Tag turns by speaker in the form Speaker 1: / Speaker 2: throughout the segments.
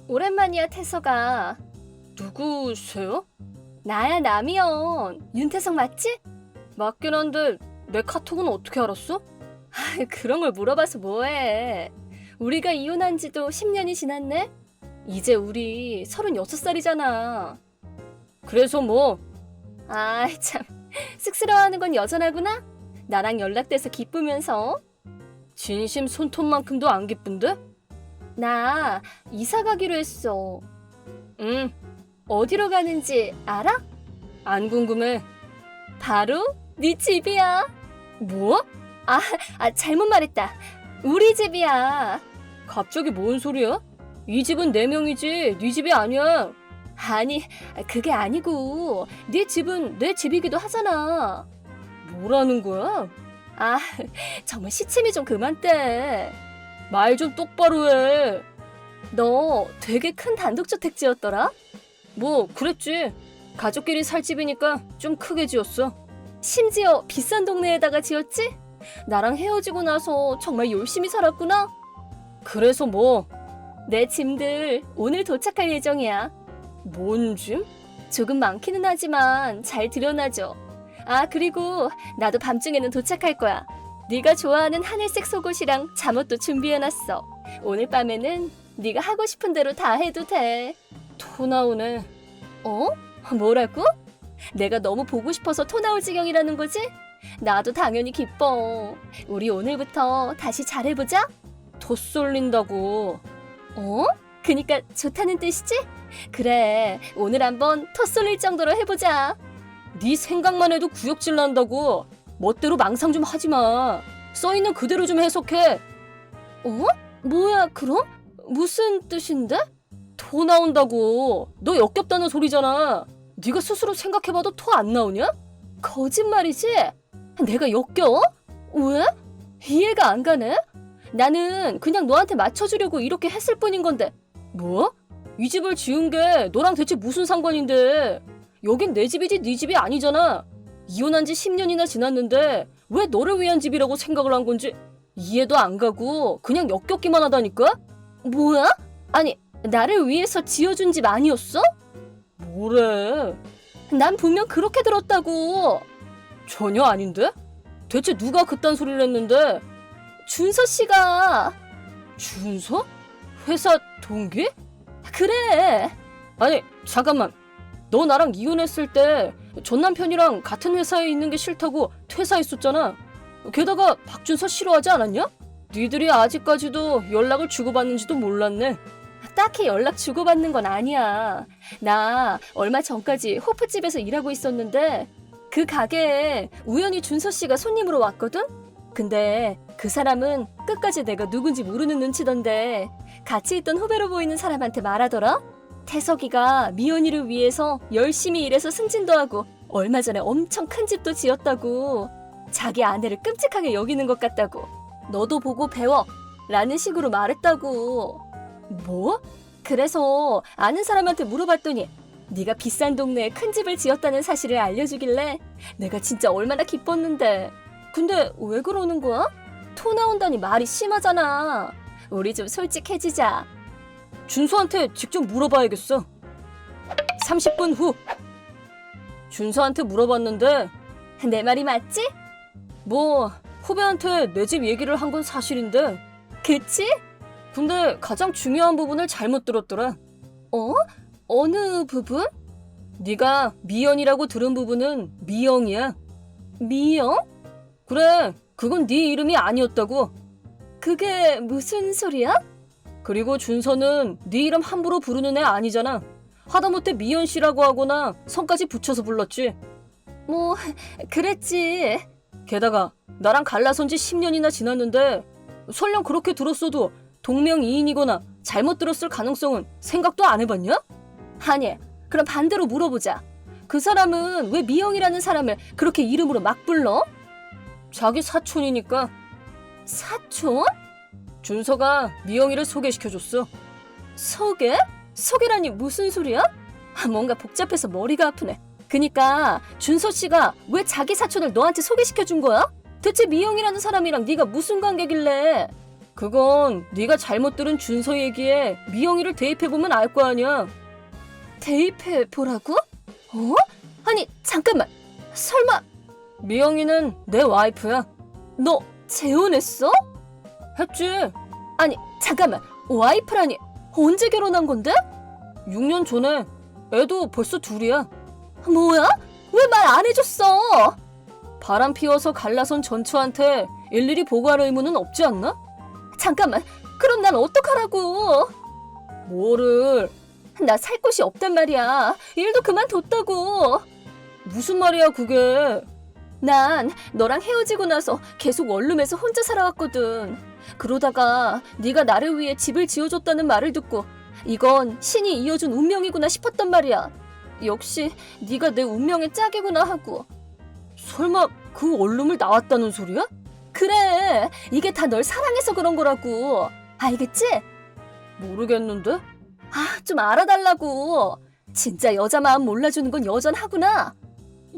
Speaker 1: 오랜만이야, 태서가.
Speaker 2: 누구세요?
Speaker 1: 나야, 남이연. 윤태석 맞지?
Speaker 2: 맞긴 한데 내 카톡은 어떻게 알았어?
Speaker 1: 그런 걸 물어봐서 뭐해. 우리가 이혼한 지도 10년이 지났네? 이제 우리 36살이잖아.
Speaker 2: 그래서 뭐?
Speaker 1: 아이, 참. 쑥스러워하는 건 여전하구나? 나랑 연락돼서 기쁘면서.
Speaker 2: 진심 손톱만큼도 안 기쁜데?
Speaker 1: 나 이사 가기로 했어.
Speaker 2: 응,
Speaker 1: 어디로 가는지 알아?
Speaker 2: 안 궁금해.
Speaker 1: 바로 네 집이야.
Speaker 2: 뭐?
Speaker 1: 잘못 말했다. 우리 집이야.
Speaker 2: 갑자기 뭔 소리야? 이 집은 내 명이지 네 집이 아니야.
Speaker 1: 아니, 그게 아니고 네 집은 내 집이기도 하잖아.
Speaker 2: 뭐라는 거야?
Speaker 1: 아, 정말 시침이 좀 그만 떼.
Speaker 2: 말 좀 똑바로 해.
Speaker 1: 너 되게 큰 단독주택 지었더라?
Speaker 2: 뭐 그랬지. 가족끼리 살 집이니까 좀 크게 지었어.
Speaker 1: 심지어 비싼 동네에다가 지었지? 나랑 헤어지고 나서 정말 열심히 살았구나.
Speaker 2: 그래서 뭐?
Speaker 1: 내 짐들 오늘 도착할 예정이야.
Speaker 2: 뭔 짐?
Speaker 1: 조금 많기는 하지만 잘 들여놔줘. 아, 그리고 나도 밤중에는 도착할 거야. 네가 좋아하는 하늘색 속옷이랑 잠옷도 준비해놨어. 오늘 밤에는 네가 하고 싶은 대로 다 해도 돼.
Speaker 2: 토 나오네.
Speaker 1: 어? 뭐라고? 내가 너무 보고 싶어서 토 나올 지경이라는 거지? 나도 당연히 기뻐. 우리 오늘부터 다시 잘해보자.
Speaker 2: 토 쏠린다고.
Speaker 1: 어? 그니까 좋다는 뜻이지? 그래, 오늘 한번 토 쏠릴 정도로 해보자.
Speaker 2: 네 생각만 해도 구역질 난다고. 멋대로 망상 좀 하지 마. 써있는 그대로 좀 해석해.
Speaker 1: 어? 뭐야, 그럼? 무슨 뜻인데?
Speaker 2: 토 나온다고. 너 역겹다는 소리잖아. 네가 스스로 생각해봐도 토 안 나오냐?
Speaker 1: 거짓말이지? 내가 역겨워? 왜? 이해가 안 가네? 나는 그냥 너한테 맞춰주려고 이렇게 했을 뿐인 건데.
Speaker 2: 뭐? 이 집을 지은 게 너랑 대체 무슨 상관인데? 여긴 내 집이지 네 집이 아니잖아. 이혼한 지 10년이나 지났는데 왜 너를 위한 집이라고 생각을 한 건지 이해도 안 가고 그냥 역겹기만 하다니까?
Speaker 1: 뭐야? 아니, 나를 위해서 지어준 집 아니었어?
Speaker 2: 뭐래?
Speaker 1: 난 분명 그렇게 들었다고.
Speaker 2: 전혀 아닌데? 대체 누가 그딴 소리를 했는데?
Speaker 1: 준서 씨가.
Speaker 2: 준서? 회사 동기?
Speaker 1: 그래.
Speaker 2: 아니 잠깐만. 너 나랑 이혼했을 때 전 남편이랑 같은 회사에 있는 게 싫다고 퇴사했었잖아. 게다가 박준서 싫어하지 않았냐? 니들이 아직까지도 연락을 주고받는지도 몰랐네.
Speaker 1: 딱히 연락 주고받는 건 아니야. 나 얼마 전까지 호프집에서 일하고 있었는데 그 가게에 우연히 준서 씨가 손님으로 왔거든? 근데 그 사람은 끝까지 내가 누군지 모르는 눈치던데 같이 있던 후배로 보이는 사람한테 말하더라? 태석이가 미연이를 위해서 열심히 일해서 승진도 하고 얼마 전에 엄청 큰 집도 지었다고. 자기 아내를 끔찍하게 여기는 것 같다고. 너도 보고 배워 라는 식으로 말했다고.
Speaker 2: 뭐?
Speaker 1: 그래서 아는 사람한테 물어봤더니 네가 비싼 동네에 큰 집을 지었다는 사실을 알려주길래 내가 진짜 얼마나 기뻤는데. 근데 왜 그러는 거야? 토 나온다니 말이 심하잖아. 우리 좀 솔직해지자.
Speaker 2: 준서한테 직접 물어봐야겠어. 30분 후. 준서한테 물어봤는데
Speaker 1: 내 말이 맞지?
Speaker 2: 뭐 후배한테 내 집 얘기를 한 건 사실인데
Speaker 1: 그치?
Speaker 2: 근데 가장 중요한 부분을 잘못 들었더라.
Speaker 1: 어? 어느 부분?
Speaker 2: 네가 미연이라고 들은 부분은 미영이야.
Speaker 1: 미영?
Speaker 2: 그래, 그건 네 이름이 아니었다고.
Speaker 1: 그게 무슨 소리야?
Speaker 2: 그리고 준서는 네 이름 함부로 부르는 애 아니잖아. 하다못해 미연 씨라고 하거나 성까지 붙여서 불렀지.
Speaker 1: 뭐 그랬지.
Speaker 2: 게다가 나랑 갈라선 지 10년이나 지났는데 설령 그렇게 들었어도 동명이인이거나 잘못 들었을 가능성은 생각도 안 해봤냐?
Speaker 1: 아니, 그럼 반대로 물어보자. 그 사람은 왜 미영이라는 사람을 그렇게 이름으로 막 불러?
Speaker 2: 자기 사촌이니까.
Speaker 1: 사촌?
Speaker 2: 준서가 미영이를 소개시켜줬어.
Speaker 1: 소개? 소개라니 무슨 소리야? 뭔가 복잡해서 머리가 아프네. 그니까 준서 씨가 왜 자기 사촌을 너한테 소개시켜준 거야? 대체 미영이라는 사람이랑 네가 무슨 관계길래?
Speaker 2: 그건 네가 잘못 들은 준서 얘기에 미영이를 대입해보면 알 거 아니야.
Speaker 1: 대입해보라고? 어? 아니, 잠깐만. 설마
Speaker 2: 미영이는 내 와이프야.
Speaker 1: 너 재혼했어?
Speaker 2: 했지.
Speaker 1: 아니, 잠깐만. 와이프라니 언제 결혼한 건데?
Speaker 2: 6년 전에. 애도 벌써 둘이야.
Speaker 1: 뭐야? 왜 말 안 해줬어?
Speaker 2: 바람 피워서 갈라선 전처한테 일일이 보고할 의무는 없지 않나?
Speaker 1: 잠깐만. 그럼 난 어떡하라고?
Speaker 2: 뭐를.
Speaker 1: 나 살 곳이 없단 말이야. 일도 그만뒀다고.
Speaker 2: 무슨 말이야 그게.
Speaker 1: 난 너랑 헤어지고 나서 계속 원룸에서 혼자 살아왔거든. 그러다가 네가 나를 위해 집을 지어줬다는 말을 듣고 이건 신이 이어준 운명이구나 싶었단 말이야. 역시 네가 내 운명의 짝이구나 하고.
Speaker 2: 설마 그 원룸을 나왔다는 소리야?
Speaker 1: 그래, 이게 다 널 사랑해서 그런 거라고. 알겠지?
Speaker 2: 모르겠는데?
Speaker 1: 아, 좀 알아달라고. 진짜 여자 마음 몰라주는 건 여전하구나.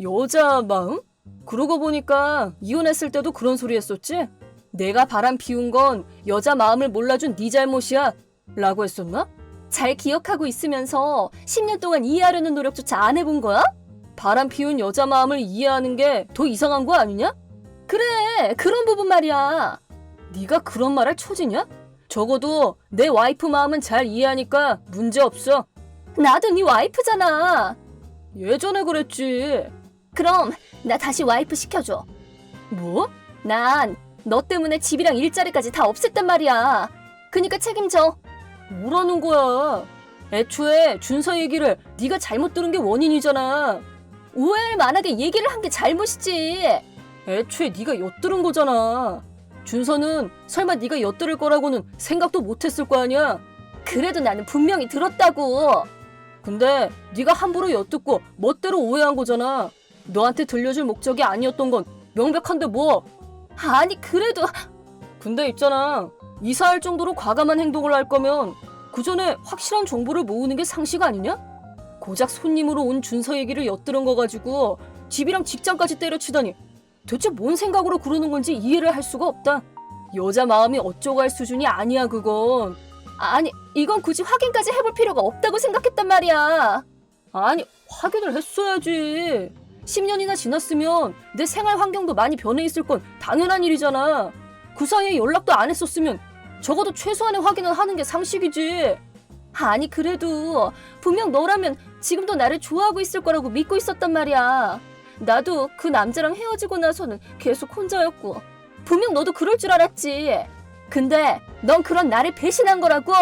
Speaker 2: 여자 마음? 그러고 보니까 이혼했을 때도 그런 소리 했었지? 내가 바람 피운 건 여자 마음을 몰라준 네 잘못이야 라고 했었나?
Speaker 1: 잘 기억하고 있으면서 10년 동안 이해하려는 노력조차 안 해본 거야?
Speaker 2: 바람 피운 여자 마음을 이해하는 게 더 이상한 거 아니냐?
Speaker 1: 그래, 그런 부분 말이야.
Speaker 2: 네가 그런 말 할 처지냐? 적어도 내 와이프 마음은 잘 이해하니까 문제 없어.
Speaker 1: 나도 네 와이프잖아.
Speaker 2: 예전에 그랬지.
Speaker 1: 그럼 나 다시 와이프 시켜줘.
Speaker 2: 뭐?
Speaker 1: 난 너 때문에 집이랑 일자리까지 다 없앴단 말이야. 그니까 책임져.
Speaker 2: 뭐라는 거야? 애초에 준서 얘기를 네가 잘못 들은 게 원인이잖아.
Speaker 1: 오해할 만하게 얘기를 한 게 잘못이지.
Speaker 2: 애초에 네가 엿들은 거잖아. 준서는 설마 네가 엿들을 거라고는 생각도 못했을 거 아니야.
Speaker 1: 그래도 나는 분명히 들었다고.
Speaker 2: 근데 네가 함부로 엿듣고 멋대로 오해한 거잖아. 너한테 들려줄 목적이 아니었던 건 명백한데 뭐.
Speaker 1: 아니, 그래도.
Speaker 2: 근데 있잖아. 이사할 정도로 과감한 행동을 할 거면 그 전에 확실한 정보를 모으는 게 상식 아니냐? 고작 손님으로 온 준서 얘기를 엿들은 거 가지고 집이랑 직장까지 때려치다니 대체 뭔 생각으로 그러는 건지 이해를 할 수가 없다. 여자 마음이 어쩌고 할 수준이 아니야 그건.
Speaker 1: 아니, 이건 굳이 확인까지 해볼 필요가 없다고 생각했단 말이야.
Speaker 2: 아니, 확인을 했어야지. 10년이나 지났으면 내 생활 환경도 많이 변해 있을 건 당연한 일이잖아. 그 사이에 연락도 안 했었으면 적어도 최소한의 확인은 하는 게 상식이지.
Speaker 1: 아니, 그래도 분명 너라면 지금도 나를 좋아하고 있을 거라고 믿고 있었단 말이야. 나도 그 남자랑 헤어지고 나서는 계속 혼자였고 분명 너도 그럴 줄 알았지. 근데 넌 그런 나를 배신한 거라고.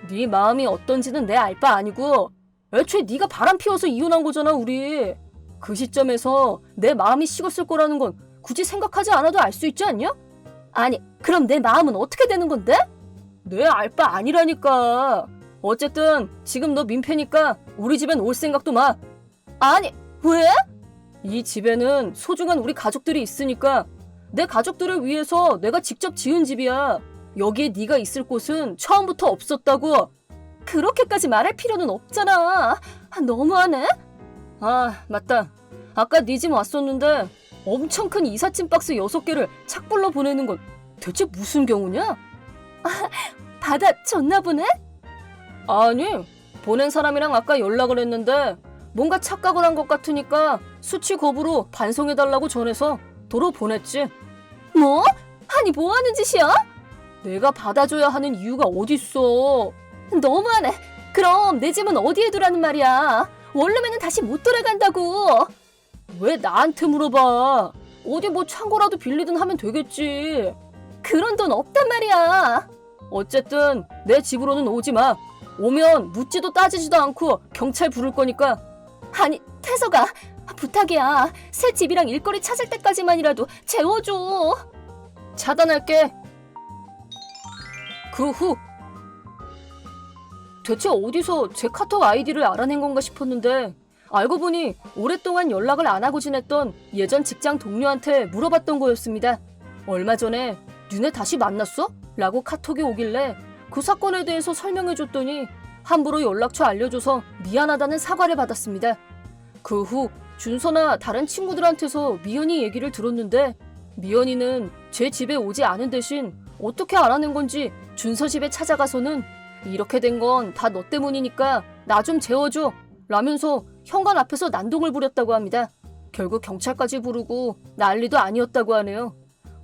Speaker 2: 네 마음이 어떤지는 내 알 바 아니고 애초에 네가 바람 피워서 이혼한 거잖아 우리. 그 시점에서 내 마음이 식었을 거라는 건 굳이 생각하지 않아도 알 수 있지 않냐?
Speaker 1: 아니, 그럼 내 마음은 어떻게 되는 건데?
Speaker 2: 내 알 바 아니라니까. 어쨌든 지금 너 민폐니까 우리 집엔 올 생각도 마.
Speaker 1: 아니, 왜?
Speaker 2: 이 집에는 소중한 우리 가족들이 있으니까. 내 가족들을 위해서 내가 직접 지은 집이야. 여기에 네가 있을 곳은 처음부터 없었다고.
Speaker 1: 그렇게까지 말할 필요는 없잖아. 너무하네.
Speaker 2: 아, 맞다. 아까 네 집 왔었는데 엄청 큰 이삿짐 박스 6개를 착불로 보내는 건 대체 무슨 경우냐?
Speaker 1: 받아줬나 보네?
Speaker 2: 아니, 보낸 사람이랑 아까 연락을 했는데 뭔가 착각을 한 것 같으니까 수치 거부로 반송해달라고 전해서 도로 보냈지.
Speaker 1: 뭐? 아니, 뭐 하는 짓이야?
Speaker 2: 내가 받아줘야 하는 이유가 어딨어.
Speaker 1: 너무하네. 그럼 내 집은 어디에 두라는 말이야? 원룸에는 다시 못 돌아간다고.
Speaker 2: 왜 나한테 물어봐. 어디 뭐 창고라도 빌리든 하면 되겠지.
Speaker 1: 그런 돈 없단 말이야.
Speaker 2: 어쨌든 내 집으로는 오지 마. 오면 묻지도 따지지도 않고 경찰 부를 거니까.
Speaker 1: 아니, 태서가 부탁이야. 새 집이랑 일거리 찾을 때까지만이라도 재워줘.
Speaker 2: 차단할게. 그 후 대체 어디서 제 카톡 아이디를 알아낸 건가 싶었는데 알고 보니 오랫동안 연락을 안 하고 지냈던 예전 직장 동료한테 물어봤던 거였습니다. 얼마 전에 니네 다시 만났어? 라고 카톡이 오길래 그 사건에 대해서 설명해줬더니 함부로 연락처 알려줘서 미안하다는 사과를 받았습니다. 그 후 준서나 다른 친구들한테서 미연이 얘기를 들었는데 미연이는 제 집에 오지 않은 대신
Speaker 1: 어떻게 알아낸 건지 준서 집에 찾아가서는 이렇게 된 건 다 너 때문이니까 나 좀 재워줘 라면서 현관 앞에서 난동을 부렸다고 합니다. 결국 경찰까지 부르고 난리도 아니었다고 하네요.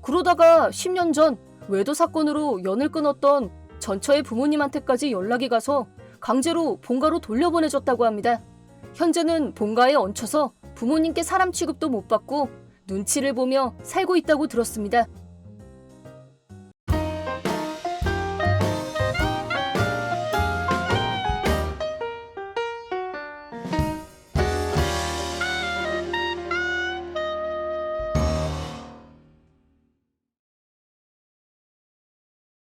Speaker 1: 그러다가 10년 전 외도 사건으로 연을 끊었던 전처의 부모님한테까지 연락이 가서 강제로 본가로 돌려보내줬다고 합니다. 현재는 본가에 얹혀서 부모님께 사람 취급도 못 받고 눈치를 보며 살고 있다고 들었습니다.